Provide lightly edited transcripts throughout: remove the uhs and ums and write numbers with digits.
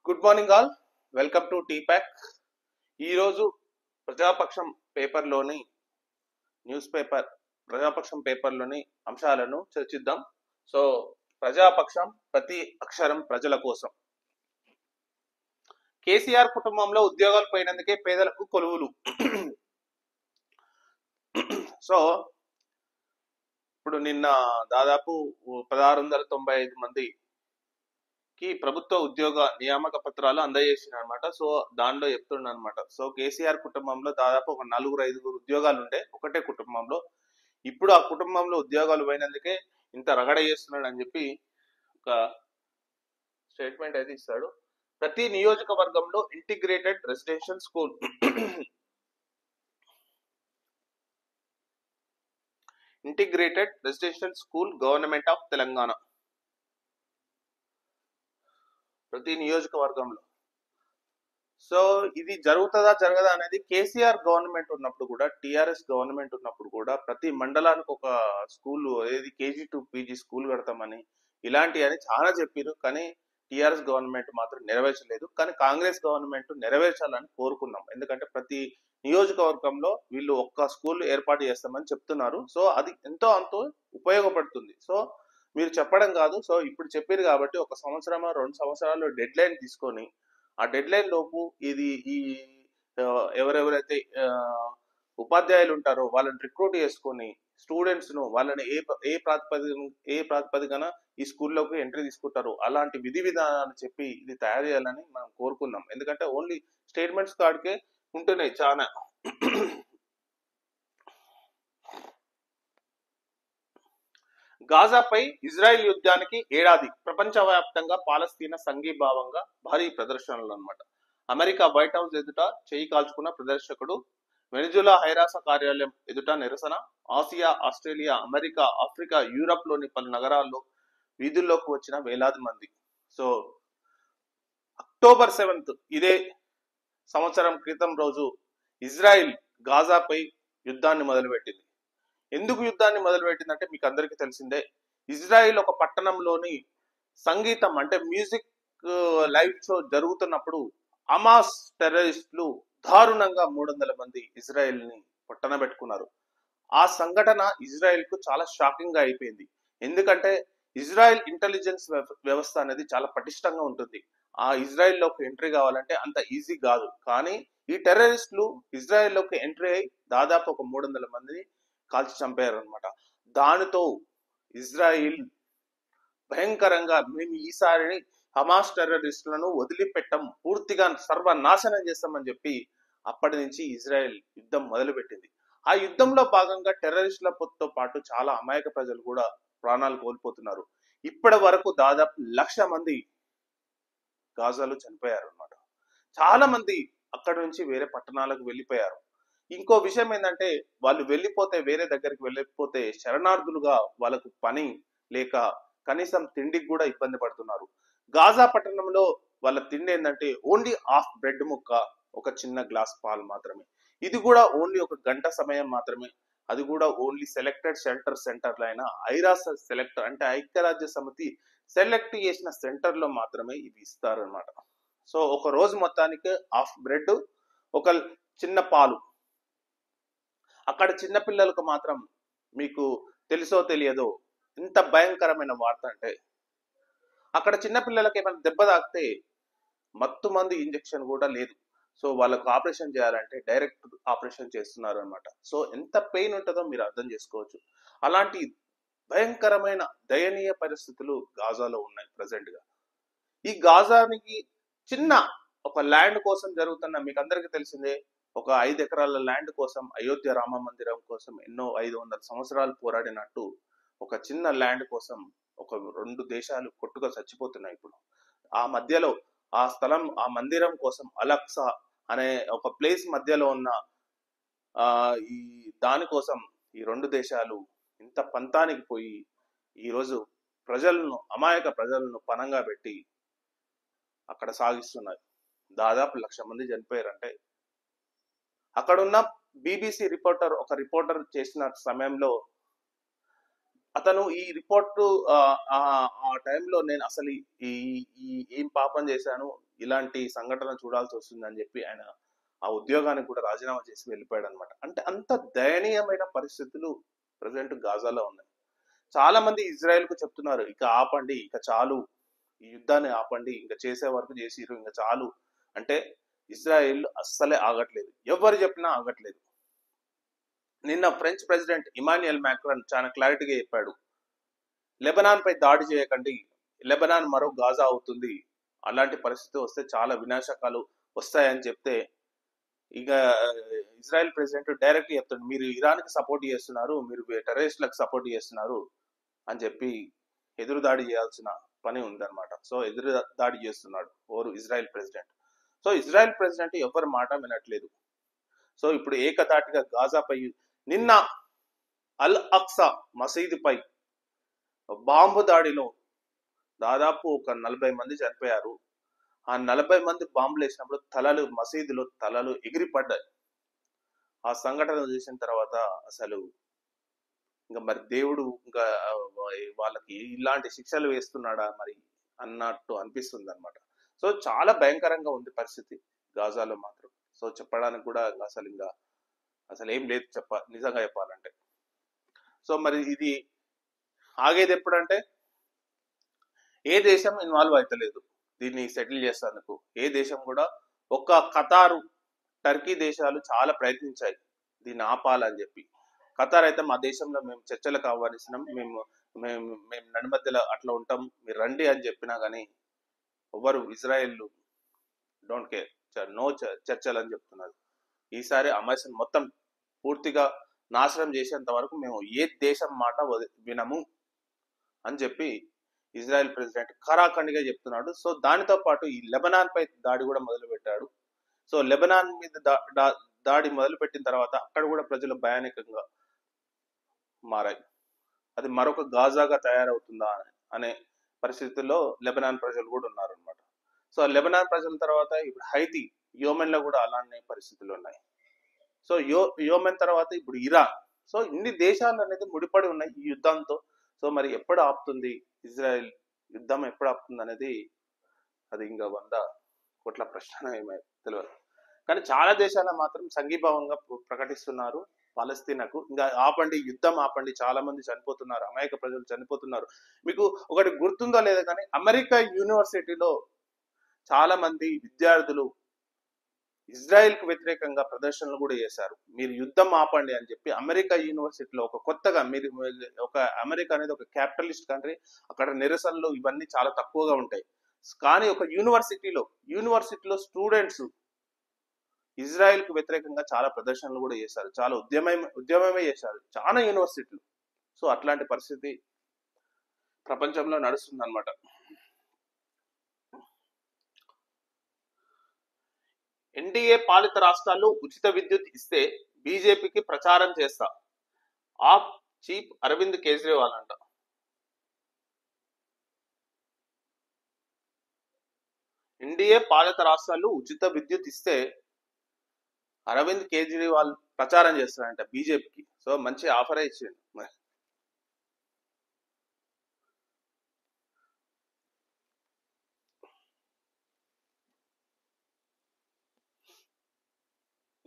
Good morning all. Welcome to టీప్యాక్. ఈరోజు ప్రజాపక్షం పేపర్లోని ప్రజాపక్షం పేపర్లోని అంశాలను చర్చిద్దాం. సో ప్రజాపక్షం ప్రతి అక్షరం ప్రజల కోసం. కేసీఆర్ కుటుంబంలో ఉద్యోగాలు పోయినందుకే పేదలకు కొలువులు. సో ఇప్పుడు నిన్న దాదాపు 1695 మందికి ప్రభుత్వ ఉద్యోగ నియామక పత్రాలు అందజేసిన అనమాట. సో దానిలో చెప్తుండ అనమాట. సో కేసీఆర్ కుటుంబంలో దాదాపు ఒక 4-5 ఉద్యోగాలు ఉండే ఒకటే కుటుంబంలో. ఇప్పుడు ఆ కుటుంబంలో ఉద్యోగాలు పోయినందుకే ఇంత రగడ చేస్తున్నాడు అని చెప్పి ఒక స్టేట్మెంట్ అయితే ఇస్తాడు. ప్రతి నియోజకవర్గంలో integrated residential school government of Telangana ప్రతి నియోజకవర్గంలో. సో ఇది జరుగుతుందా జరగదా అనేది కేసీఆర్ గవర్నమెంట్ ఉన్నప్పుడు కూడా, టిఆర్ఎస్ గవర్నమెంట్ ఉన్నప్పుడు కూడా ప్రతి మండలానికి ఒక స్కూల్, ఏది కేజీ టు పీజీ స్కూల్ కడతామని ఇలాంటి అని చాలా చెప్పారు. కానీ టిఆర్ఎస్ గవర్నమెంట్ మాత్రం నెరవేర్చలేదు. కానీ కాంగ్రెస్ గవర్నమెంట్ నెరవేర్చాలని కోరుకున్నాం. ఎందుకంటే ప్రతి నియోజకవర్గంలో వీళ్ళు ఒక్క స్కూల్ ఏర్పాటు చేస్తామని చెప్తున్నారు. సో అది ఎంతో అంతో ఉపయోగపడుతుంది. సో మీరు చెప్పడం కాదు, సో ఇప్పుడు చెప్పారు కాబట్టి 1 సంవత్సరం 2 సంవత్సరాలు డెడ్ లైన్ తీసుకొని ఆ డెడ్ లైన్ లోపు ఈ ఎవరెవరైతే ఉపాధ్యాయులు ఉంటారో వాళ్ళని రిక్రూట్ చేసుకొని స్టూడెంట్స్ ను వాళ్ళని ఏ ప్రాతిపదికన ఈ స్కూల్లోకి ఎంట్రీ తీసుకుంటారు అలాంటి విధి విధానాలు చెప్పి ఇది తయారు చేయాలని మనం కోరుకుందాం. ఎందుకంటే ఓన్లీ స్టేట్మెంట్స్ కాడికే ఉంటున్నాయి చాలా. గాజాపై ఇజ్రాయెల్ యుద్ధానికి ఏడాది, ప్రపంచవ్యాప్తంగా పాలస్తీనా సంఘీభావంగా భారీ ప్రదర్శనలు అన్నమాట. అమెరికా వైట్ హౌస్ ఎదుట చేయి కాల్చుకున్న ప్రదర్శకుడు, వెనిజులా హైరాస కార్యాలయం ఎదుట నిరసన, Asia, Australia, America, Africa, Europe లోని పలు నగరాల్లో వీధుల్లోకి వచ్చిన వేలాది మంది. సో అక్టోబర్ 7 ఇదే సంవత్సరం క్రితం రోజు ఇజ్రాయిల్ గాజాపై యుద్ధాన్ని మొదలుపెట్టింది. ఎందుకు యుద్ధాన్ని మొదలుపెట్టిందంటే మీకు అందరికీ తెలిసిందే. ఇజ్రాయిల్ ఒక పట్టణంలోని సంగీతం అంటే మ్యూజిక్ లైవ్ షో జరుగుతున్నప్పుడు హమాస్ టెర్రరిస్టులు దారుణంగా 300 మంది ఇజ్రాయెల్ ని పొట్టనబెట్టుకున్నారు. ఆ సంఘటన ఇజ్రాయెల్ కు చాలా షాకింగ్ గా అయిపోయింది. ఎందుకంటే ఇజ్రాయెల్ ఇంటెలిజెన్స్ వ్యవస్థ అనేది చాలా పటిష్టంగా ఉంటుంది. ఆ ఇజ్రాయెల్ లోకి ఎంట్రీ కావాలంటే అంత ఈజీ కాదు. కానీ ఈ టెర్రరిస్టులు ఇజ్రాయెల్ లోకి ఎంట్రీ అయి దాదాపు ఒక 300 మందిని కాల్చి చంపారు అనమాట. దానితో ఇజ్రాయిల్ భయంకరంగా మేము ఈసారి హమాస్ టెర్రరిస్టులను వదిలిపెట్టం, పూర్తిగా సర్వనాశనం చేస్తామని చెప్పి అప్పటి నుంచి ఇజ్రాయెల్ యుద్ధం మొదలుపెట్టింది. ఆ యుద్ధంలో భాగంగా టెర్రరిస్టులతో పాటు చాలా అమాయక ప్రజలు కూడా ప్రాణాలు కోల్పోతున్నారు. ఇప్పటి వరకు దాదాపు 1,00,000 మంది గాజాలో చనిపోయారు అనమాట. చాలా మంది అక్కడి నుంచి వేరే పట్టణాలకు వెళ్ళిపోయారు. ఇంకో విషయం ఏంటంటే వాళ్ళు వేరే దగ్గరికి వెళ్ళిపోతే శరణార్థులుగా వాళ్ళకు పని లేక కనీసం తిండికి కూడా ఇబ్బంది పడుతున్నారు. గాజా పట్టణంలో వాళ్ళ తిండి ఏంటంటే ఓన్లీ హాఫ్ బ్రెడ్ ముక్క, ఒక చిన్న గ్లాస్ పాలు మాత్రమే. ఇది కూడా ఓన్లీ 1 గంట సమయం మాత్రమే. అది కూడా ఓన్లీ సెలెక్టెడ్ సెంటర్లు అయిన ఐరాస సెలెక్ట్ అంటే ఐక్యరాజ్య సమితి సెలెక్ట్ చేసిన సెంటర్ లో మాత్రమే ఇవి ఇస్తారు అనమాట. సో ఒక రోజు మొత్తానికి హాఫ్ బ్రెడ్, ఒక చిన్న పాలు. అక్కడ చిన్న పిల్లలకు మాత్రం మీకు తెలుసో తెలియదో ఇంత భయంకరమైన వార్త అంటే అక్కడ చిన్న పిల్లలకి ఏమైనా దెబ్బ తాకితే మత్తు మంది ఇంజెక్షన్ కూడా లేదు. సో వాళ్ళకు ఆపరేషన్ చేయాలంటే డైరెక్ట్ ఆపరేషన్ చేస్తున్నారు అనమాట. సో ఎంత పెయిన్ ఉంటుందో మీరు అర్థం చేసుకోవచ్చు. అలాంటి భయంకరమైన దయనీయ పరిస్థితులు గాజాలో ఉన్నాయి ప్రజెంట్ గా. ఈ గాజానికి చిన్న ఒక ల్యాండ్ కోసం జరుగుతున్న, మీకు అందరికీ తెలిసిందే, ఒక 5 ఎకరాల ల్యాండ్ కోసం, అయోధ్య రామ మందిరం కోసం ఎన్నో 500 సంవత్సరాలు పోరాడినట్టు ఒక చిన్న ల్యాండ్ కోసం ఒక 2 దేశాలు కొట్టుగా చచ్చిపోతున్నాయి ఇప్పుడు. ఆ మధ్యలో ఆ స్థలం, ఆ మందిరం కోసం అలక్సా అనే ఒక ప్లేస్ మధ్యలో ఉన్న ఈ దానికోసం ఈ 2 దేశాలు ఇంత పంతానికి పోయి ఈరోజు అమాయక ప్రజలను పనంగా పెట్టి అక్కడ సాగిస్తున్నారు. దాదాపు 1,00,000 మంది చనిపోయారంటే అక్కడున్న BBC రిపోర్టర్ చేసిన సమయంలో అతను ఈ రిపోర్టు ఆ టైంలో నేను అసలు ఈ ఈ ఏం పాపం చేశాను, ఇలాంటి సంఘటన చూడాల్సి వస్తుందని చెప్పి ఆయన ఆ ఉద్యోగానికి కూడా రాజీనామా చేసి వెళ్ళిపోయాడు అనమాట. అంటే అంత దయనీయమైన పరిస్థితులు ప్రజెంట్ గాజాలో ఉన్నాయి. చాలా మంది ఇజ్రాయెల్ కు చెప్తున్నారు, ఇక ఆపండి, ఇక చాలు, ఈ యుద్ధాన్ని ఆపండి, ఇంకా చేసే వరకు చేసిరు, ఇంకా చాలు అంటే ఇజ్రాయెల్ అస్సలే ఆగట్లేదు, ఎవరు చెప్పినా ఆగట్లేదు. నిన్న ఫ్రెంచ్ ప్రెసిడెంట్ ఇమాన్యుయల్ మ్యాక్రాన్ చాలా క్లారిటీగా చెప్పాడు, లెబనాన్ పై దాడి చేయకండి, లెబనాన్ మరో గాజా అవుతుంది, అలాంటి పరిస్థితి వస్తే చాలా వినాశకాలు వస్తాయని చెప్తే ఇక ఇజ్రాయెల్ ప్రెసిడెంట్ డైరెక్ట్ చెప్తాడు, మీరు ఇరాన్ కి సపోర్ట్ చేస్తున్నారు, మీరు టెర్రరిస్టులకు సపోర్ట్ చేస్తున్నారు అని చెప్పి ఎదురు దాడి చేయాల్సిన పని ఉందన్నమాట. సో ఎదురు దాడి చేస్తున్నాడు ఓరు Israel president. So Israel president ఎవరి మాట వినట్లేదు. సో ఇప్పుడు ఏకధాటిగా గాజాపై నిన్న అల్ అక్సా మసీదుపై బాంబు దాడిలో దాదాపు ఒక 40 మంది చనిపోయారు. ఆ 40 మంది బాంబులు వేసినప్పుడు తలలు మసీదులో తలలు ఎగిరిపడ్డాయి. ఆ సంఘటన చేసిన తర్వాత అసలు ఇంకా మరి దేవుడు ఇంకా వాళ్ళకి ఇలాంటి శిక్షలు వేస్తున్నాడా మరి అన్నట్టు అనిపిస్తుంది అనమాట. సో చాలా భయంకరంగా ఉంది పరిస్థితి గాజాలో మాత్రం. సో చెప్పడానికి కూడా అసలు ఏం లేదు నిజంగా చెప్పాలంటే. సో మరి ఇది ఆగేది ఎప్పుడంటే ఏ దేశం ఇన్వాల్వ్ అవుతలేదు దీన్ని సెటిల్ చేసేందుకు. ఏ దేశం కూడా, ఒక్క ఖతారు, టర్కీ దేశాలు చాలా ప్రయత్నించాయి దీన్ని ఆపాలని చెప్పి. ఖతార్ అయితే మా దేశంలో మేము చర్చలకు ఆహ్వానిస్తున్నాం, మేము మేము మేము నడిమధ్యలో అట్లా ఉంటాం, మీరు రండి అని చెప్పినా కానీ ఎవరు ఇజ్రాయెల్ డోంట్ కేర్, నో చర్చలు అని చెప్తున్నారు. ఈసారి అమాయసం మొత్తం పూర్తిగా నాశనం చేసేంత వరకు మేము ఏ దేశం మాట వినము అని చెప్పి ఇజ్రాయెల్ ప్రెసిడెంట్ ఖరాఖండిగా చెప్తున్నాడు. సో దానితో పాటు ఈ లెబనాన్ పై దాడి కూడా మొదలు పెట్టాడు. సో లెబనాన్ మీద దాడి మొదలు పెట్టిన తర్వాత అక్కడ కూడా ప్రజలు భయానకంగా మారాయి. అది మరొక గాజాగా తయారవుతుందా అనే పరిస్థితుల్లో లెబనాన్ ప్రజలు కూడా ఉన్నారనమాట. సో లెబనాన్ ప్రజల తర్వాత ఇప్పుడు హైతి, యోమెన్ లో కూడా అలానే పరిస్థితులు ఉన్నాయి. సో యోమెన్ తర్వాత ఇప్పుడు ఇరాన్. సో ఇన్ని దేశాలు అనేది ముడిపడి ఉన్నాయి ఈ యుద్ధంతో. సో మరి ఎప్పుడు ఆపుతుంది ఇజ్రాయెల్ యుద్ధం, ఎప్పుడు ఆపుతుంది అనేది అది ఇంకా 100 కోట్ల ప్రశ్న ఏమై తెలియదు. కానీ చాలా దేశాలు మాత్రం సంఘీభావంగా ప్రకటిస్తున్నారు పాలస్తీనాకు, ఇంకా ఆపండి, యుద్ధం ఆపండి, చాలా మంది చనిపోతున్నారు, అమాయక ప్రజలు చనిపోతున్నారు. మీకు ఒకటి గుర్తుందో లేదో కానీ అమెరికా యూనివర్సిటీలో చాలా మంది విద్యార్థులు ఇజ్రాయెల్ కు వ్యతిరేకంగా ప్రదర్శనలు కూడా చేశారు, మీరు యుద్ధం ఆపండి అని చెప్పి. అమెరికా యూనివర్సిటీలో ఒక కొత్తగా అమెరికా అనేది ఒక క్యాపిటలిస్ట్ కంట్రీ, అక్కడ నిరసనలు ఇవన్నీ చాలా తక్కువగా ఉంటాయి. కానీ ఒక యూనివర్సిటీలో స్టూడెంట్స్ ఇజ్రాయెల్ కు వ్యతిరేకంగా చాలా ప్రదర్శనలు కూడా చేశారు, చాలా ఉద్యమమే చేశారు చాలా యూనివర్సిటీలు. సో అట్లాంటి పరిస్థితి ప్రపంచంలో నడుస్తుంది అనమాట. ఎన్డీఏ పాలిత రాష్ట్రాల్లో ఉచిత విద్యుత్ ఇస్తే బీజేపీకి ప్రచారం చేస్తా, ఆప్ చీఫ్ అరవింద్ కేజ్రీవాల్ అంట. ఎన్డీఏ పాలిత రాష్ట్రాల్లో ఉచిత విద్యుత్ ఇస్తే అరవింద్ కేజ్రీవాల్ ప్రచారం చేస్తారంట బీజేపీకి. సో మంచి ఆఫరే ఇచ్చిండు.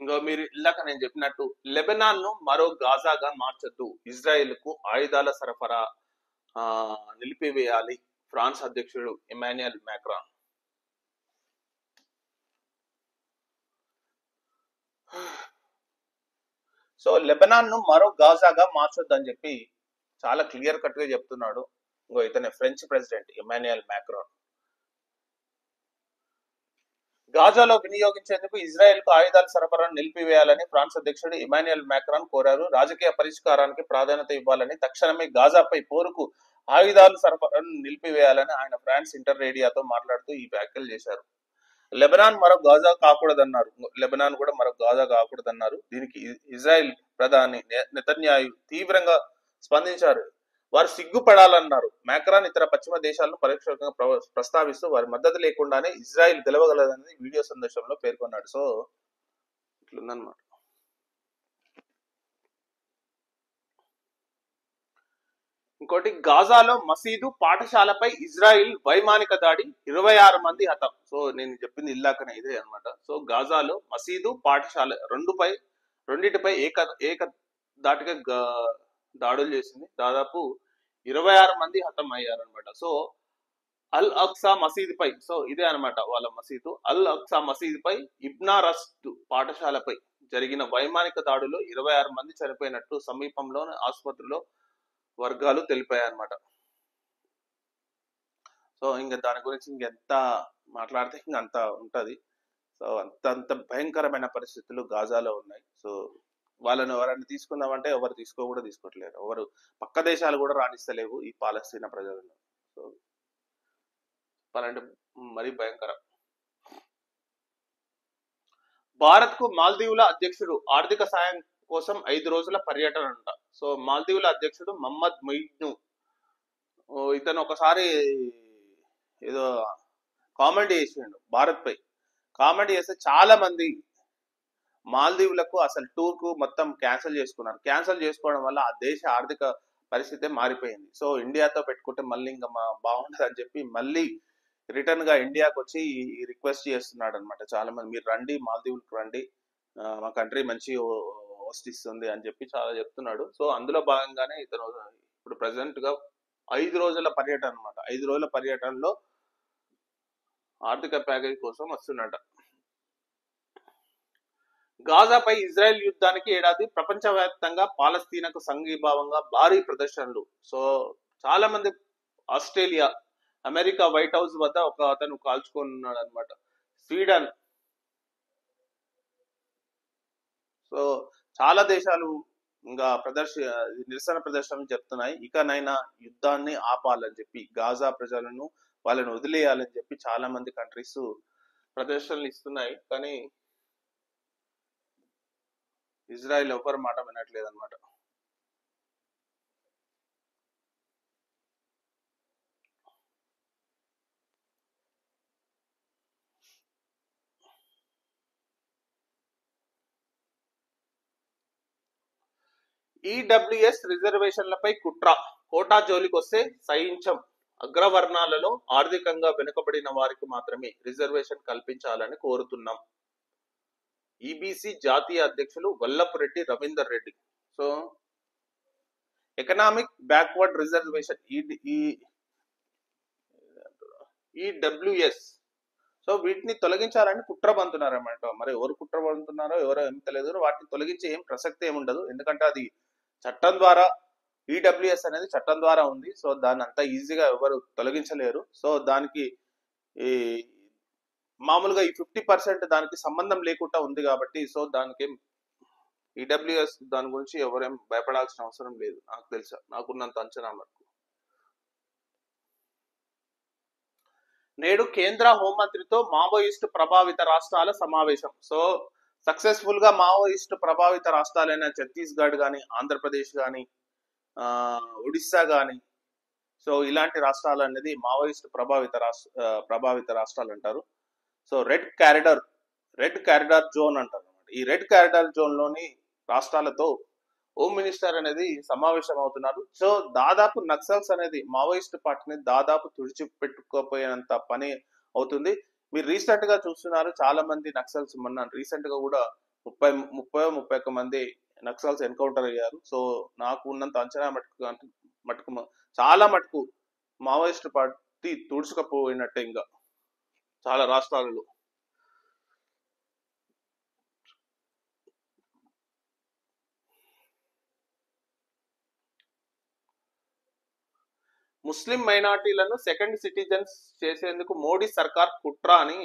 ఇంకో మీరు ఇలాక నేను చెప్పినట్టు లెబనాన్ ను మరో గాజాగా మార్చొద్దు, ఇజ్రాయెల్ కు ఆయుధాల సరఫరా నిలిపివేయాలి ఫ్రాన్స్ అధ్యక్షుడు ఇమాన్యుయల్ మ్యాక్రాన్. సో లెబనాన్ ను మరో గాజాగా మార్చొద్దు అని చెప్పి చాలా క్లియర్ కట్ గా చెప్తున్నాడు ఇంకో ఇతనే ఫ్రెంచ్ ప్రెసిడెంట్ ఇమాన్యుయల్ మ్యాక్రాన్. గాజాలో వినియోగించేందుకు ఇజ్రాయెల్ కు ఆయుధాల సరఫరాను నిలిపివేయాలని ఫ్రాన్స్ అధ్యక్షుడు ఇమాన్యుయల్ మ్యాక్రాన్ కోరారు. రాజకీయ పరిష్కారానికి ప్రాధాన్యత ఇవ్వాలని, తక్షణమే గాజాపై పోరుకు ఆయుధాల సరఫరాను నిలిపివేయాలని ఆయన ఫ్రాన్స్ ఇంటర్ రేడియాతో మాట్లాడుతూ ఈ వ్యాఖ్యలు చేశారు. లెబనాన్ మరొక గాజా కాకూడదన్నారు. లెబనాన్ కూడా మరొక గాజా కాకూడదన్నారు. దీనికి ఇజ్రాయెల్ ప్రధాని నెతన్యాహు తీవ్రంగా స్పందించారు. వారు సిగ్గుపడాలన్నారు. మ్యాక్రాన్ ఇతర పశ్చిమ దేశాలను పరోక్షంగా ప్రస్తావిస్తూ వారి మద్దతు లేకుండానే ఇజ్రాయెల్ గెలవగలదని వీడియో సందేశంలో పేర్కొన్నాడు. సో ఇట్లుందన్నమాట. ఇంకోటి, గాజాలో మసీదు పాఠశాలపై ఇజ్రాయిల్ వైమానిక దాడి, 26 మంది హతం. సో నేను చెప్పింది ఇల్లాకనే ఇదే అన్నమాట. సో గాజాలో మసీదు పాఠశాల రెండిటిపై ఏక దాటిగా దాడులు చేసింది. దాదాపు 26 మంది హతం అయ్యారనమాట. సో అల్ అక్సా మసీద్ పై, సో ఇదే అనమాట వాళ్ళ మసీదు, అల్ అక్సా మసీద్ పై ఇబ్నా రస్ట్ పాఠశాలపై జరిగిన వైమానిక దాడిలో 26 మంది చనిపోయినట్టు సమీపంలోని ఆసుపత్రిలో వర్గాలు తెలిపాయన్నమాట. సో ఇంకా దాని గురించి ఇంకెంత మాట్లాడితే ఇంకంత ఉంటది. సో అంత భయంకరమైన పరిస్థితులు గాజాలో ఉన్నాయి. సో వాళ్ళని ఎవరైనా తీసుకుందామంటే ఎవరు తీసుకోవట్లేరు. ఎవరు పక్క దేశాలు కూడా రాణిస్తలేవు ఈ పాలస్తీనా ప్రజలను. సో చెప్పాలంటే మరీ భయంకరం. భారత్ కు మాల్దీవుల అధ్యక్షుడు ఆర్థిక సాయం కోసం 5 రోజుల పర్యటన అంట. సో మాల్దీవుల అధ్యక్షుడు మహమ్మద్ మొయిజ్ను, ఇతను ఒకసారి ఏదో కామెంట్ చేసిండు భారత్ పై. కామెంట్ చేస్తే చాలా మంది మాల్దీవులకు అసలు టూర్ కు మొత్తం క్యాన్సిల్ చేసుకున్నారు. క్యాన్సిల్ చేసుకోవడం వల్ల ఆ దేశ ఆర్థిక పరిస్థితి మారిపోయింది. సో ఇండియాతో పెట్టుకుంటే మళ్ళీ ఇంకా బాగుండదు అని చెప్పి మళ్ళీ రిటర్న్ గా ఇండియాకి వచ్చి రిక్వెస్ట్ చేస్తున్నాడు అనమాట. చాలా మంది, మీరు రండి మాల్దీవులకు రండి, మా కంట్రీ మంచి హోస్ట్ ఇస్తుంది అని చెప్పి చాలా చెప్తున్నాడు. సో అందులో భాగంగానే ఇతను ఇప్పుడు ప్రెసెంట్ గా 5 రోజుల పర్యటన అనమాట. 5 రోజుల పర్యటనలో ఆర్థిక ప్యాకేజ్ కోసం వస్తున్నట. గాజాపై ఇజ్రాయెల్ యుద్ధానికి ఏడాది, ప్రపంచవ్యాప్తంగా పాలస్తీనాకు సంఘీభావంగా భారీ ప్రదర్శనలు. సో చాలా మంది, ఆస్ట్రేలియా, అమెరికా వైట్ హౌస్ వద్ద ఒక అతను కాల్చుకున్నాడు అనమాట. స్వీడన్, సో చాలా దేశాలు ఇంకా నిరసన ప్రదర్శనలు చెప్తున్నాయి. ఇకనైనా యుద్ధాన్ని ఆపాలని చెప్పి, గాజా ప్రజలను వాళ్ళని వదిలేయాలని చెప్పి చాలా మంది కంట్రీస్ ప్రదర్శనలు ఇస్తున్నాయి. కానీ ఇజ్రాయెల్ ఎవరి మాట వినట్లేదు అనమాట. ఈడబ్ల్యూఎస్ రిజర్వేషన్లపై కుట్ర, కోటా జోలికొస్తే సహించం, అగ్రవర్ణాలలో ఆర్థికంగా వెనుకబడిన వారికి మాత్రమే రిజర్వేషన్ కల్పించాలని కోరుతున్నాం. ఈబీసీ జాతీయ అధ్యక్షులు Vallapureddy Ravinder Reddy. So economic backward reservation EWS, so వీటిని తొలగించాలని కుట్ర పంతున్నారన్నమాట. మరి ఎవరు కుట్ర పంతున్నారో ఎవరో ఏం తెలియదు. వాటిని తొలగించే ఏం ప్రసక్తి ఏమి ఉండదు, ఎందుకంటే అది చట్టం ద్వారా, ఈడబ్ల్యూఎస్ అనేది చట్టం ద్వారా ఉంది. సో దాన్ని అంత ఈజీగా ఎవరు తొలగించలేరు. సో దానికి ఈ మామూలుగా ఈ 50% దానికి సంబంధం లేకుండా ఉంది కాబట్టి, సో దానికి ఈడబ్ల్యూఎస్ దాని గురించి ఎవరేం భయపడాల్సిన అవసరం లేదు, నాకు తెలుసా, నాకున్నంత అంచనా వరకు. నేడు కేంద్ర హోంమంత్రితో మావోయిస్టు ప్రభావిత రాష్ట్రాల సమావేశం. సో సక్సెస్ఫుల్ గా మావోయిస్టు ప్రభావిత రాష్ట్రాలైన ఛత్తీస్గఢ్ కానీ, ఆంధ్రప్రదేశ్ కానీ, ఒడిస్సా కానీ, సో ఇలాంటి రాష్ట్రాలు అనేది మావోయిస్టు ప్రభావిత రాష్ట్రాలు అంటారు. సో రెడ్ కారిడార్ జోన్ అంటారు. ఈ రెడ్ కారిడార్ జోన్ లోని రాష్ట్రాలతో హోమ్ మినిస్టర్ అనేది సమావేశం అవుతున్నారు. సో దాదాపు నక్సల్స్ అనేది మావోయిస్ట్ పార్టీని దాదాపు తుడిచిపెట్టుకోపోయేంత పని అవుతుంది. మీరు రీసెంట్ గా చూస్తున్నారు, చాలా మంది నక్సల్స్, మొన్న రీసెంట్ గా కూడా 31 మంది నక్సల్స్ ఎన్కౌంటర్ అయ్యారు. సో నాకు ఉన్నంత అంచనా మటుకు చాలా మటుకు మావోయిస్ట్ పార్టీ తుడుచుకపోయినట్టే ఇంకా చాలా రాష్ట్రాలలో. ముస్లిం మైనార్టీలను సెకండ్ సిటిజన్స్ చేసేందుకు మోడీ సర్కార్ కుట్ర అని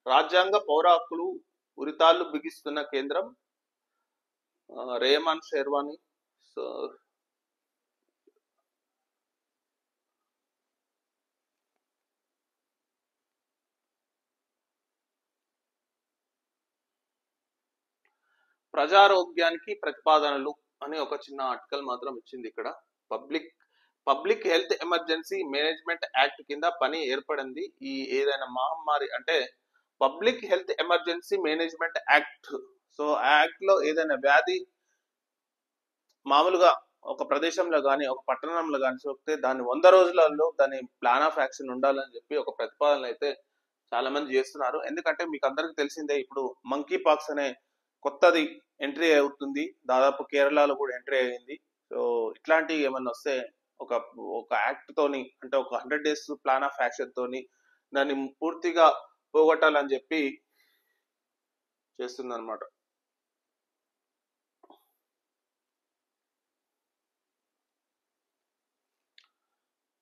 రాజ్యాంగ పౌర హక్కులు ఉరితాళ్లు బిగిస్తున్న కేంద్రం. రేహమాన్ షెర్వానీ. సో ప్రజారోగ్యానికి ప్రతిపాదనలు అని ఒక చిన్న ఆర్టికల్ మాత్రం ఇచ్చింది ఇక్కడ. Public health emergency management act కింద పని ఏర్పడింది. ఈ ఏదైనా మహమ్మారి అంటే public health emergency management act. So ఆ యాక్ట్ లో ఏదైనా వ్యాధి మామూలుగా ఒక ప్రదేశంలో కానీ ఒక పట్టణంలో కానీ సోకితే దాన్ని 100 రోజులలో దాని ప్లాన్ ఆఫ్ యాక్షన్ ఉండాలని చెప్పి ఒక ప్రతిపాదన అయితే చాలా మంది చేస్తున్నారు. ఎందుకంటే మీకు అందరికి తెలిసిందే, ఇప్పుడు మంకీ పాక్స్ అనే కొత్తది ఎంట్రీ అవుతుంది, దాదాపు కేరళలో కూడా ఎంట్రీ అయింది. సో ఇట్లాంటి ఏమన్నా వస్తే ఒక ఒక యాక్ట్ తోని, అంటే ఒక 100 days ప్లాన్ ఆఫ్ యాక్షన్ తోని దాన్ని పూర్తిగా పోగొట్టాలని చెప్పి చేస్తుంది అనమాట.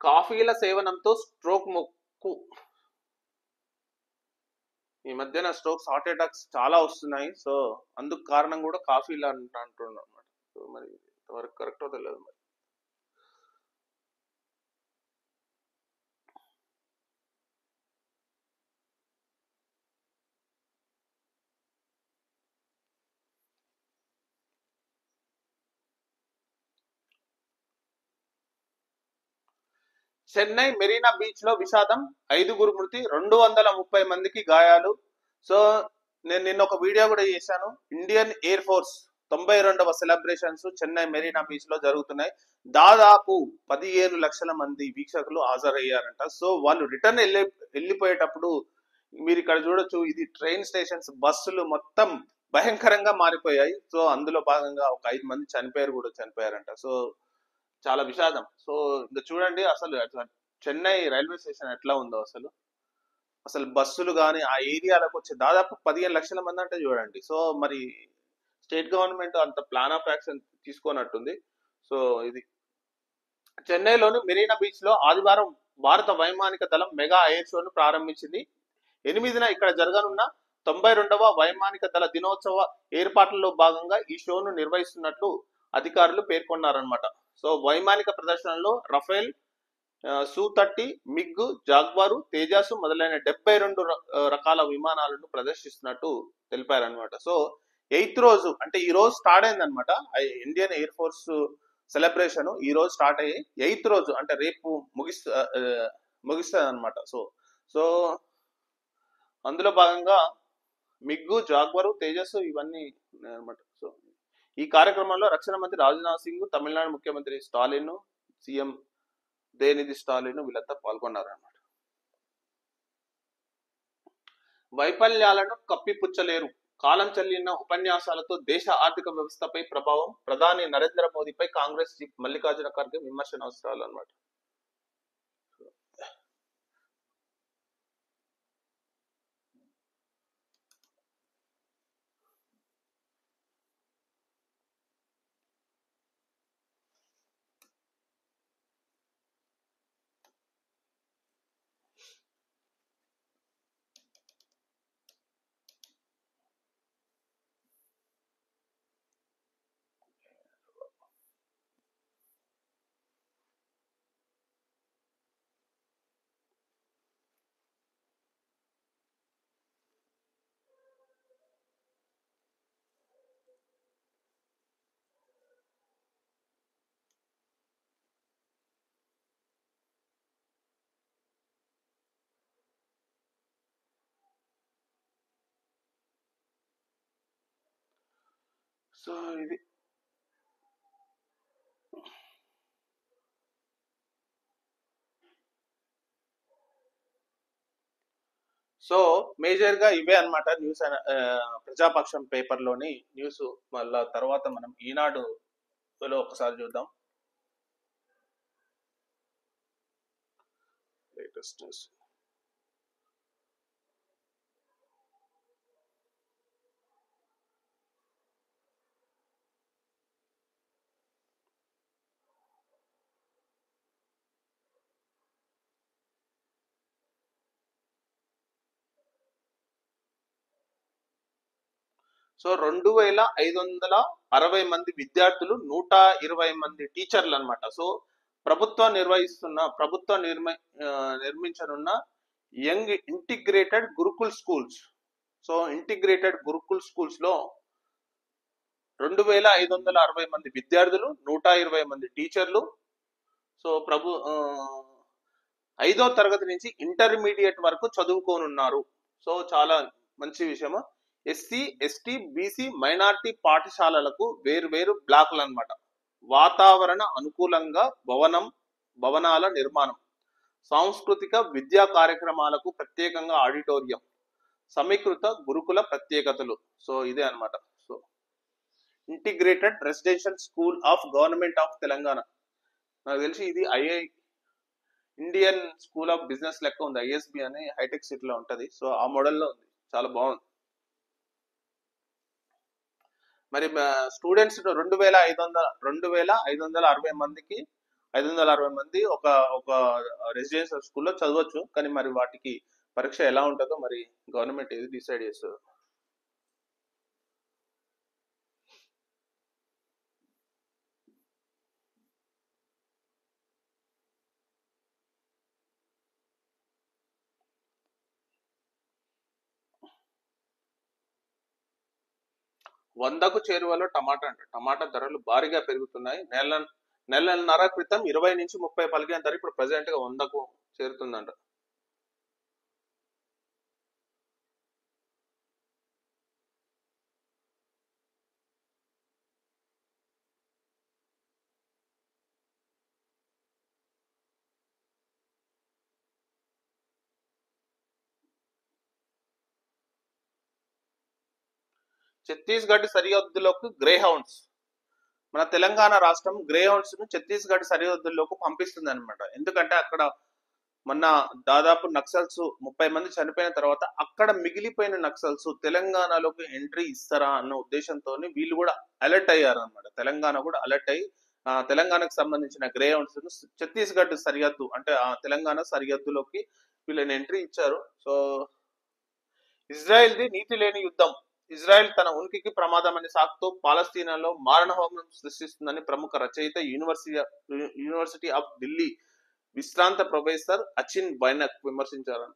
కాఫీల సేవనంతో స్ట్రోక్ ముక్కు. ఈ మధ్యన స్ట్రోక్స్, హార్ట్ అటాక్స్ చాలా వస్తున్నాయి. సో అందుకు కారణం కూడా కాఫీలు అంటున్నారు అనమాట. సో మరి ఇంతవరకు కరెక్టో తెలియదు మరి. చెన్నై మెరీనా బీచ్ లో విషాదం, 5 మృతి, 230 మందికి గాయాలు. సో నేను నిన్న ఒక వీడియో కూడా చేశాను. ఇండియన్ ఎయిర్ ఫోర్స్ 92వ సెలబ్రేషన్స్ చెన్నై మెరీనా బీచ్ లో జరుగుతున్నాయి. దాదాపు 15 లక్షల మంది వీక్షకులు హాజరయ్యారంట. సో వాళ్ళు రిటర్న్ వెళ్ళిపోయేటప్పుడు మీరు ఇక్కడ చూడొచ్చు, ఇది ట్రైన్ స్టేషన్స్, బస్సులు మొత్తం భయంకరంగా మారిపోయాయి. సో అందులో భాగంగా ఒక 5 మంది చనిపోయారంట. సో చాలా విషాదం. సో ఇంకా చూడండి అసలు చెన్నై రైల్వే స్టేషన్ ఎట్లా ఉందో, అసలు బస్సులు కానీ ఆ ఏరియాలకు వచ్చి దాదాపు 15 లక్షల మంది అంటే చూడండి. సో మరి స్టేట్ గవర్నమెంట్ అంత ప్లాన్ ఆఫ్ యాక్షన్ తీసుకున్నట్టుంది. సో ఇది చెన్నైలోని మెరీనా బీచ్ లో ఆదివారం భారత వైమానిక దళం మెగా ఎయిర్ షోను ప్రారంభించింది. 8న ఇక్కడ జరగనున్న 92వ వైమానిక దళ దినోత్సవ ఏర్పాట్లలో భాగంగా ఈ షోను నిర్వహిస్తున్నట్లు అధికారులు పేర్కొన్నారనమాట. సో వైమానిక ప్రదర్శనలో రఫేల్, Su-30, మిగ్, జాగ్వారు, తేజాసు మొదలైన 72 రకాల విమానాలను ప్రదర్శిస్తున్నట్టు తెలిపారనమాట. సో 8th రోజు అంటే ఈ రోజు స్టార్ట్ అయిందనమాట. ఇండియన్ ఎయిర్ ఫోర్స్ సెలబ్రేషన్ ఈ రోజు స్టార్ట్ అయ్యి 8th రోజు అంటే రేపు ముగిస్తుంది అనమాట. సో అందులో భాగంగా మిగ్గు, జాగ్వారు, తేజస్సు ఇవన్నీ ఉన్నాయన్నమాట. సో ఈ కార్యక్రమంలో రక్షణ మంత్రి రాజ్నాథ్ సింగ్, తమిళనాడు ముఖ్యమంత్రి స్టాలిన్, సీఎం ఉదయనిధి స్టాలిన్ వీళ్ళంతా పాల్గొన్నారన్నమాట. వైఫల్యాలను కప్పిపుచ్చలేరు, కాలం చెల్లిన ఉపన్యాసాలతో దేశ ఆర్థిక వ్యవస్థపై ప్రభావం, ప్రధాని నరేంద్ర మోదీపై కాంగ్రెస్ చీఫ్ మల్లికార్జున ఖర్గే విమర్శన అవసరాలు అన్నమాట. సో ఇది సో మేజర్ గా ఇవే అన్నమాట న్యూస్. ప్రజాపక్షం పేపర్ లోని న్యూస్. మళ్ళా తర్వాత మనం ఈనాడులో ఒకసారి చూద్దాం లేటెస్ట్ న్యూస్. సో 2560 మంది విద్యార్థులు, 120 మంది టీచర్లు అన్నమాట. సో ప్రభుత్వం నిర్మించనున్న young integrated gurukul schools. So integrated gurukul schools లో 2560 మంది విద్యార్థులు, 120 మంది టీచర్లు. సో 5వ తరగతి నుంచి ఇంటర్మీడియట్ వరకు చదువుకోనున్నారు. సో చాలా మంచి విషయము. ఎస్సీ, ఎస్టీ, బీసీ, మైనారిటీ పాఠశాలలకు వేరు బ్లాకులు అన్నమాట. వాతావరణ అనుకూలంగా భవనాల నిర్మాణం, సాంస్కృతిక విద్యా కార్యక్రమాలకు ప్రత్యేకంగా ఆడిటోరియం, సమీకృత గురుకుల ప్రత్యేకతలు. సో ఇదే అన్నమాట. So integrated residential school of government of Telangana. నాకు తెలిసి ఇది ఇండియన్ స్కూల్ ఆఫ్ బిజినెస్ లెక్క ఉంది, ఐఎస్బి అని హైటెక్ సిటీలో ఉంటది. సో ఆ మోడల్లో ఉంది, చాలా బాగుంది. మరి స్టూడెంట్స్ 2,560 మందికి 560 మంది ఒక ఒక రెసిడెన్షియల్ స్కూల్లో చదవచ్చు. కానీ మరి వాటికి పరీక్ష ఎలా ఉంటుందో మరి గవర్నమెంట్ ఏది డిసైడ్ చేస్తుంది. వందకు చేరువలో టమాటా అంట. టమాటా ధరలు భారీగా పెరుగుతున్నాయి. నెలన్నర క్రితం 20 నుంచి 30 పలికిన ధర ఇప్పుడు ప్రెసెంట్ గా 100కు చేరుతుందంట. ఛత్తీస్గఢ్ సరిహద్దులకు గ్రే హౌండ్స్. మన తెలంగాణ రాష్ట్రం గ్రే హౌండ్స్ ను ఛత్తీస్గఢ్ సరిహద్దుల్లోకి పంపిస్తుంది అనమాట. ఎందుకంటే అక్కడ మొన్న దాదాపు నక్సల్స్ 30 మంది చనిపోయిన తర్వాత అక్కడ మిగిలిపోయిన నక్సల్స్ తెలంగాణలోకి ఎంట్రీ ఇస్తారా అన్న ఉద్దేశంతో వీళ్ళు కూడా అలర్ట్ అయ్యారు అనమాట. తెలంగాణ కూడా అలర్ట్ అయ్యి తెలంగాణకు సంబంధించిన గ్రే హౌండ్స్ ను ఛత్తీస్గఢ్ సరిహద్దు అంటే ఆ తెలంగాణ సరిహద్దులోకి వీళ్ళని ఎంట్రీ ఇచ్చారు. సో ఇజ్రాయెల్ ది నీతి లేని యుద్ధం. ఇజ్రాయెల్ తన ఉనికికి ప్రమాదం అనే సాకుతో పాలస్తీనాలో మారణహోమం సృష్టిస్తుందని ప్రముఖ రచయిత యూనివర్సిటీ ఆఫ్ ఢిల్లీ విశ్రాంత ప్రొఫెసర్ అచిన్ బైనక్ విమర్శించారు.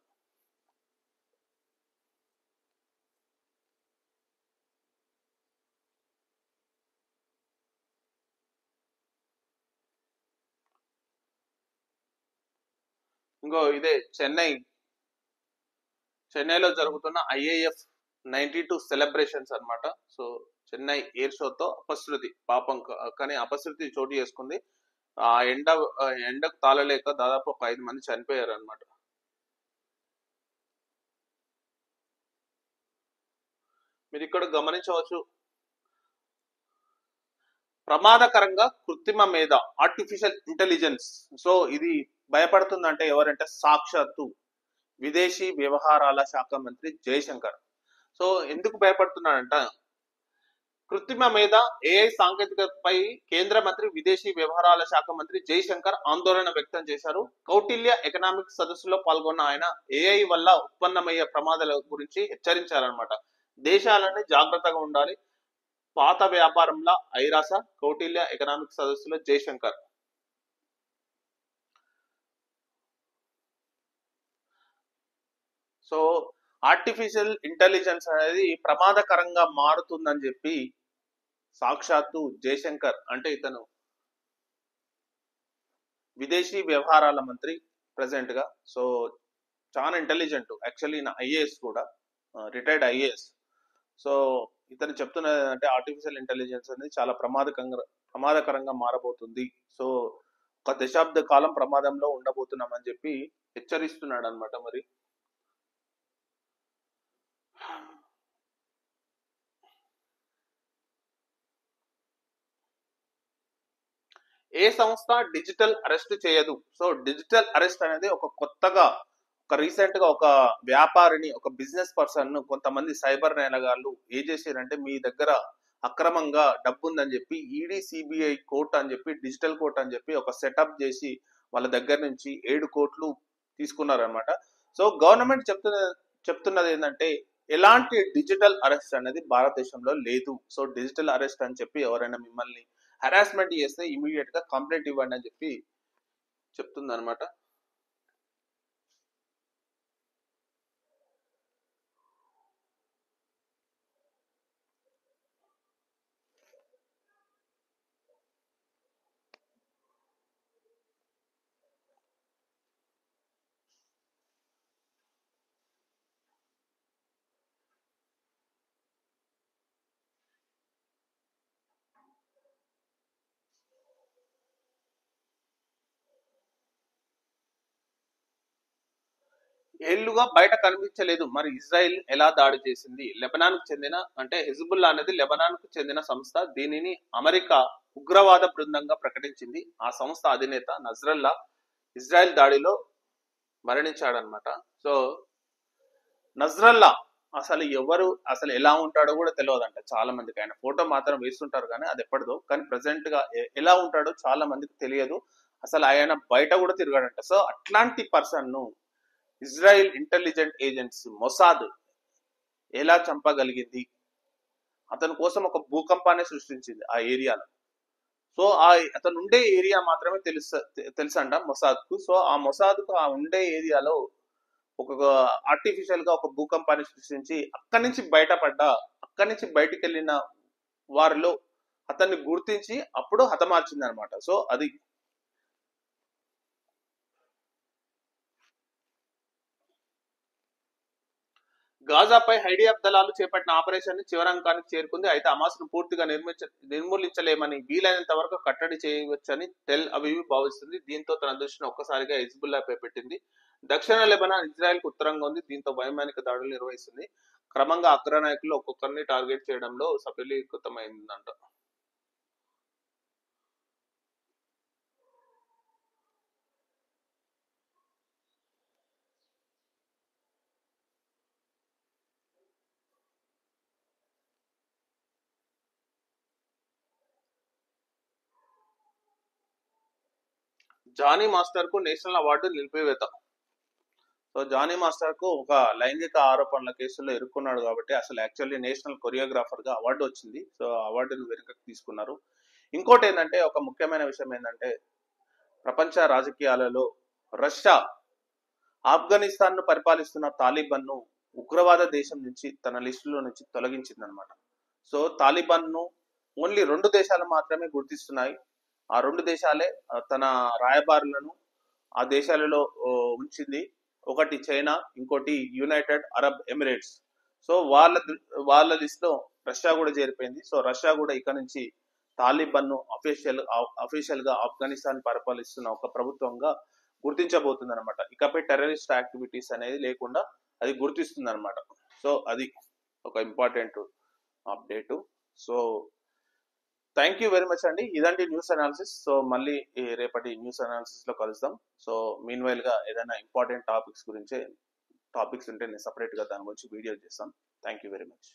ఇంకో ఇదే చెన్నైలో జరుగుతున్న IAF 92 సెలబ్రేషన్స్ అన్నమాట. సో చెన్నై ఎయిర్ షోతో అపశృతి పాపం కానీ అపశృతి చోటు చేసుకుంది. ఆ ఎండకు తాళలేక దాదాపు ఒక 5 మంది చనిపోయారు అనమాట. మీరు ఇక్కడ గమనించవచ్చు, ప్రమాదకరంగా కృత్రిమ మేధ ఆర్టిఫిషియల్ ఇంటెలిజెన్స్. సో ఇది భయపడుతుందంటే ఎవరంటే సాక్షాత్తు విదేశీ వ్యవహారాల శాఖ మంత్రి జయశంకర్. సో ఎందుకు భయపడుతున్నాడంట, కృత్రిమ మేధ AI సాంకేతికతపై కేంద్ర మంత్రి విదేశీ వ్యవహారాల శాఖ మంత్రి జైశంకర్ ఆందోళన వ్యక్తం చేశారు. కౌటిల్య ఎకనామిక్స్ సదస్సులో పాల్గొన్న ఆయన AI వల్ల ఉత్పన్నమయ్యే ప్రమాదాల గురించి హెచ్చరించారనమాట. దేశాలన్నీ జాగ్రత్తగా ఉండాలి, పాత వ్యాపారంలా ఐరాస. కౌటిల్య ఎకనామిక్స్ సదస్సులో జైశంకర్. సో ఆర్టిఫిషియల్ ఇంటెలిజెన్స్ అనేది ప్రమాదకరంగా మారుతుందని చెప్పి సాక్షాత్తు జయశంకర్ అంటే ఇతను విదేశీ వ్యవహారాల మంత్రి ప్రెసెంట్ గా. సో చాలా ఇంటెలిజెంట్ యాక్చువల్లీ, నా IAS కూడా రిటైర్డ్ IAS. సో ఇతను చెప్తున్నది అంటే ఆర్టిఫిషియల్ ఇంటెలిజెన్స్ అనేది చాలా ప్రమాదకరంగా మారబోతుంది. సో ఒక దశాబ్ద కాలం ప్రమాదంలో ఉండబోతున్నామని చెప్పి హెచ్చరిస్తున్నాడు అనమాట. మరి ఏ సంస్థ డిజిటల్ అరెస్ట్ చేయదు. సో డిజిటల్ అరెస్ట్ అనేది ఒక కొత్తగా రీసెంట్ గా ఒక వ్యాపారిని, ఒక బిజినెస్ పర్సన్ ను కొంతమంది సైబర్ నేరగాళ్లు ఏం చేశారంటే మీ దగ్గర అక్రమంగా డబ్బు ఉందని చెప్పి ఈడీ సిబిఐ కోర్ట్ అని చెప్పి డిజిటల్ కోర్ట్ అని చెప్పి ఒక సెటప్ చేసి వాళ్ళ దగ్గర నుంచి 7 కోట్లు తీసుకున్నారనమాట. సో గవర్నమెంట్ చెప్తున్నది ఏంటంటే ఎలాంటి డిజిటల్ అరెస్ట్ అనేది భారతదేశంలో లేదు. సో డిజిటల్ అరెస్ట్ అని చెప్పి ఎవరైనా మిమ్మల్ని హరాస్మెంట్ చేస్తే ఇమీడియట్ గా కంప్లైంట్ ఇవ్వండి అని చెప్పి చెప్తుంది అనమాట. ఏళ్లుగా బయట కనిపించలేదు. మరి ఇజ్రాయెల్ ఎలా దాడి చేసింది? లెబనాన్కు చెందిన అంటే హిజ్బుల్లా అనేది లెబనాన్కు చెందిన సంస్థ. దీనిని అమెరికా ఉగ్రవాద బృందంగా ప్రకటించింది. ఆ సంస్థ అధినేత నజ్రల్లా ఇజ్రాయెల్ దాడిలో మరణించాడనమాట. సో నజ్రల్లా అసలు ఎలా ఉంటాడో కూడా తెలియదంట చాలా మందికి. ఆయన ఫోటో మాత్రం వేస్తుంటారు కానీ అది ఎప్పటిదో. కానీ ప్రెసెంట్ గా ఎలా ఉంటాడో చాలా మందికి తెలియదు. అసలు ఆయన బయట కూడా తిరగాడంట. సో అట్లాంటి పర్సన్ ను ఇజ్రాయెల్ ఇంటెలిజెంట్ ఏజెన్సీ మొసాద్ ఎలా చంపగలిగింది? అతని కోసం ఒక భూకంపాన్ని సృష్టించింది ఆ ఏరియాలో. సో అతను ఉండే ఏరియా మాత్రమే తెలుసంట మొసాద్ కు. సో ఆ మొసాద్ కు ఆ ఉండే ఏరియాలో ఒక ఆర్టిఫిషియల్ గా ఒక భూకంపాన్ని సృష్టించి అక్కడి నుంచి బయటికి వెళ్ళిన వారిలో అతన్ని గుర్తించి అప్పుడు హతమార్చింది అనమాట. సో అది గాజాపై హైడియాబ్ దళాలు చేపట్టిన ఆపరేషన్ చివరంకానికి చేరుకుంది. అయితే హమాస్ను పూర్తిగా నిర్మూలించలేమని, వీలైనంత వరకు కట్టడి చేయవచ్చని టెల్ అవీవ్ భావిస్తుంది. దీంతో తన దృష్టిని ఒక్కసారిగా హిజ్బుల్లాపై పెట్టింది. దక్షిణ లెబనాన్ ఇజ్రాయెల్ కు ఉత్తరంగా ఉంది. దీంతో వైమానిక దాడులు నిర్వహిస్తుంది. క్రమంగా అగ్రనాయకులు ఒక్కొక్కరిని టార్గెట్ చేయడంలో సఫలీకృతమైందంట. జానీ మాస్టర్ కు నేషనల్ అవార్డు నిలిపివేత. సో జానీ మాస్టర్ కు ఒక లైంగిక ఆరోపణల కేసులో ఇరుక్కున్నాడు కాబట్టి అసలు యాక్చువల్లీ నేషనల్ కొరియోగ్రాఫర్ గా అవార్డు వచ్చింది. సో అవార్డును వెనుకకు తీసుకున్నారు. ఇంకోటి ఏంటంటే ఒక ముఖ్యమైన విషయం ఏంటంటే ప్రపంచ రాజకీయాలలో రష్యా ఆఫ్ఘనిస్తాన్ ను పరిపాలిస్తున్న తాలిబాన్ ను ఉగ్రవాద దేశం నుంచి తన లిస్టులో నుంచి తొలగించిందనమాట. సో తాలిబాన్ ను ఓన్లీ 2 దేశాలు మాత్రమే గుర్తిస్తున్నాయి. ఆ 2 దేశాలే తన రాయబారులను ఆ దేశాలలో ఉంచింది. ఒకటి చైనా, ఇంకోటి యునైటెడ్ అరబ్ ఎమిరేట్స్. సో వాళ్ళ లిస్ట్ లో రష్యా కూడా చేరిపోయింది. సో రష్యా కూడా ఇక నుంచి తాలిబాన్ ను అఫీషియల్ గా ఆఫ్ఘనిస్తాన్ పరిపాలిస్తున్న ఒక ప్రభుత్వంగా గుర్తించబోతుంది అనమాట. ఇకపై టెర్రరిస్ట్ యాక్టివిటీస్ అనేది లేకుండా అది గుర్తిస్తుంది అనమాట. సో అది ఒక important update. So thank you very much అండి. ఇదండి న్యూస్ అనాలిసిస్. సో మళ్ళీ రేపటి న్యూస్ అనాలిసిస్ లో కలుద్దాం. సో మీన్ వైల్ గా ఏదైనా ఇంపార్టెంట్ టాపిక్స్ ఉంటే నేను సపరేట్ గా దాని గురించి వీడియో చేస్తాను. Thank you very much.